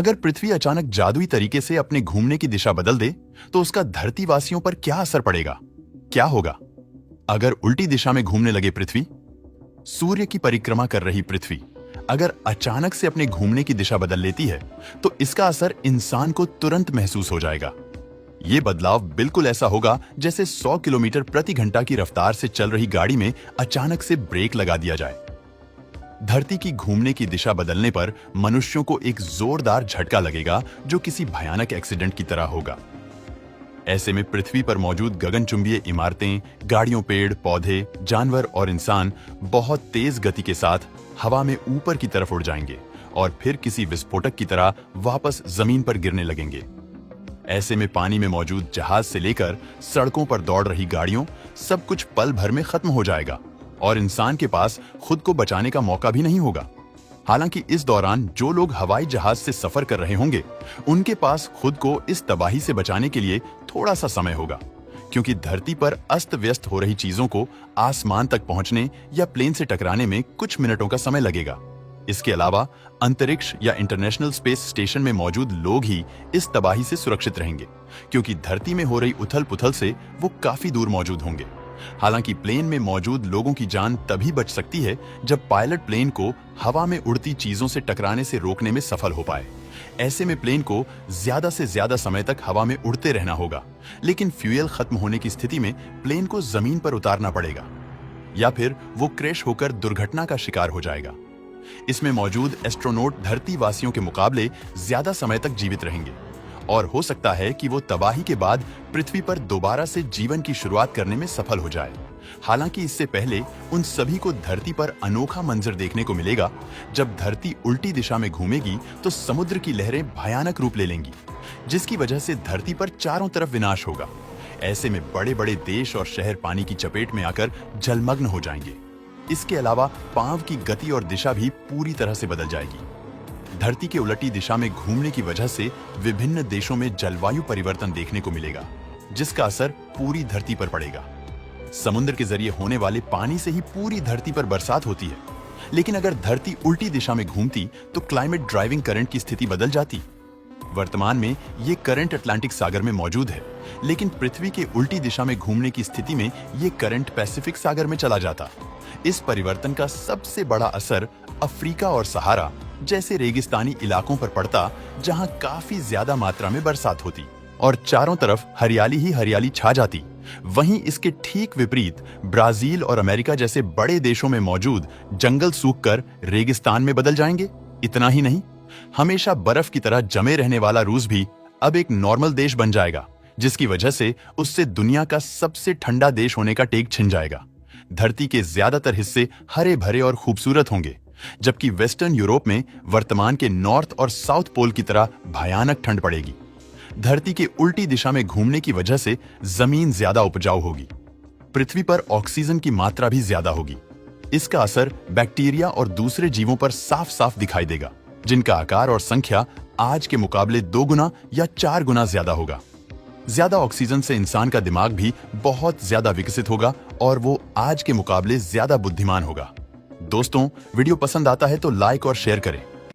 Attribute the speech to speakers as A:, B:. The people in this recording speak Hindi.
A: अगर पृथ्वी अचानक जादुई तरीके से अपने घूमने की दिशा बदल दे तो उसका धरतीवासियों पर क्या असर पड़ेगा? क्या होगा अगर उल्टी दिशा में घूमने लगे पृथ्वी? सूर्य की परिक्रमा कर रही पृथ्वी अगर अचानक से अपने घूमने की दिशा बदल लेती है तो इसका असर इंसान को तुरंत महसूस हो जाएगा। यह बदलाव बिल्कुल ऐसा होगा जैसे 100 किलोमीटर प्रति घंटा की रफ्तार से चल रही गाड़ी में अचानक से ब्रेक लगा दिया जाए। धरती की घूमने की दिशा बदलने पर मनुष्यों को एक जोरदार झटका लगेगा जो किसी भयानक एक्सीडेंट की तरह होगा। ऐसे में पृथ्वी पर मौजूद गगनचुंबीय इमारतें, गाड़ियों, पेड़ पौधे, जानवर और इंसान बहुत तेज गति के साथ हवा में ऊपर की तरफ उड़ जाएंगे और फिर किसी विस्फोटक की तरह वापस जमीन पर गिरने लगेंगे। ऐसे में पानी में मौजूद जहाज से लेकर सड़कों पर दौड़ रही गाड़ियों, सब कुछ पल भर में खत्म हो जाएगा और इंसान के पास खुद को बचाने का मौका भी नहीं होगा। हालांकि इस दौरान जो लोग हवाई जहाज से सफर कर रहे होंगे उनके पास खुद को इस तबाही से बचाने के लिए थोड़ा सा समय होगा, क्योंकि धरती पर अस्त व्यस्त हो रही चीजों को आसमान तक पहुंचने या प्लेन से टकराने में कुछ मिनटों का समय लगेगा। इसके अलावा अंतरिक्ष या इंटरनेशनल स्पेस स्टेशन में मौजूद लोग ही इस तबाही से सुरक्षित रहेंगे, क्योंकि धरती में हो रही उथल पुथल से वो काफी दूर मौजूद होंगे। हालांकि प्लेन में मौजूद लोगों की जान तभी बच सकती है जब पायलट प्लेन को हवा में उड़ती चीजों से टकराने से रोकने में सफल हो पाए। ऐसे में प्लेन को ज्यादा से ज्यादा समय तक हवा में उड़ते रहना होगा, लेकिन फ्यूल खत्म होने की स्थिति में प्लेन को जमीन पर उतारना पड़ेगा या फिर वो क्रैश होकर दुर्घटना का शिकार हो जाएगा। इसमें मौजूद एस्ट्रोनॉट धरतीवासियों के मुकाबले ज्यादा समय तक जीवित रहेंगे और हो सकता है कि वो तबाही के बाद पृथ्वी पर दोबारा से जीवन की शुरुआत करने में सफल हो जाए। हालांकि इससे पहले उन सभी को धरती पर अनोखा मंजर देखने को मिलेगा। जब धरती उल्टी दिशा में घूमेगी तो समुद्र की लहरें भयानक रूप ले लेंगी, जिसकी वजह से धरती पर चारों तरफ विनाश होगा। ऐसे में बड़े बड़े देश और शहर पानी की चपेट में आकर जलमग्न हो जाएंगे। इसके अलावा पांव की गति और दिशा भी पूरी तरह से बदल जाएगी। धरती के उलटी दिशा में घूमने की वजह से विभिन्न देशों में जलवायु परिवर्तन देखने को मिलेगा, जिसका असर पूरी धरती पर पड़ेगा। समुद्र के जरिए होने वाले पानी से ही पूरी धरती पर बरसात होती है, लेकिन अगर धरती उल्टी दिशा में घूमती तो क्लाइमेट ड्राइविंग करंट की स्थिति बदल जाती। वर्तमान में ये करंट अटलांटिक सागर में मौजूद है, लेकिन पृथ्वी के उल्टी दिशा में घूमने की स्थिति में ये करंट पैसिफिक सागर में चला जाता। इस परिवर्तन का सबसे बड़ा असर अफ्रीका और सहारा जैसे रेगिस्तानी इलाकों पर पड़ता, जहां काफी ज्यादा मात्रा में बरसात होती और चारों तरफ हरियाली ही हरियाली छा जाती। वहीं इसके ठीक विपरीत ब्राजील और अमेरिका जैसे बड़े देशों में मौजूद जंगल सूखकर रेगिस्तान में बदल जाएंगे। इतना ही नहीं, हमेशा बर्फ की तरह जमे रहने वाला रूस भी अब एक नॉर्मल देश बन जाएगा, जिसकी वजह से उससे दुनिया का सबसे ठंडा देश होने का टेक छिन जाएगा। धरती के ज्यादातर हिस्से हरे भरे और खूबसूरत होंगे, जबकि वेस्टर्न यूरोप में वर्तमान के नॉर्थ और साउथ पोल की तरह भयानक ठंड पड़ेगी। धरती के उल्टी दिशा में घूमने की वजह से जमीन ज्यादा उपजाऊ होगी, पृथ्वी पर ऑक्सीजन की मात्रा भी ज्यादा होगी। इसका असर बैक्टीरिया और दूसरे जीवों पर साफ साफ दिखाई देगा, जिनका आकार और संख्या आज के मुकाबले 2 गुना या 4 गुना ज्यादा होगा। ज्यादा ऑक्सीजन से इंसान का दिमाग भी बहुत ज्यादा विकसित होगा और वो आज के मुकाबले ज्यादा बुद्धिमान होगा। दोस्तों, वीडियो पसंद आता है तो लाइक और शेयर करें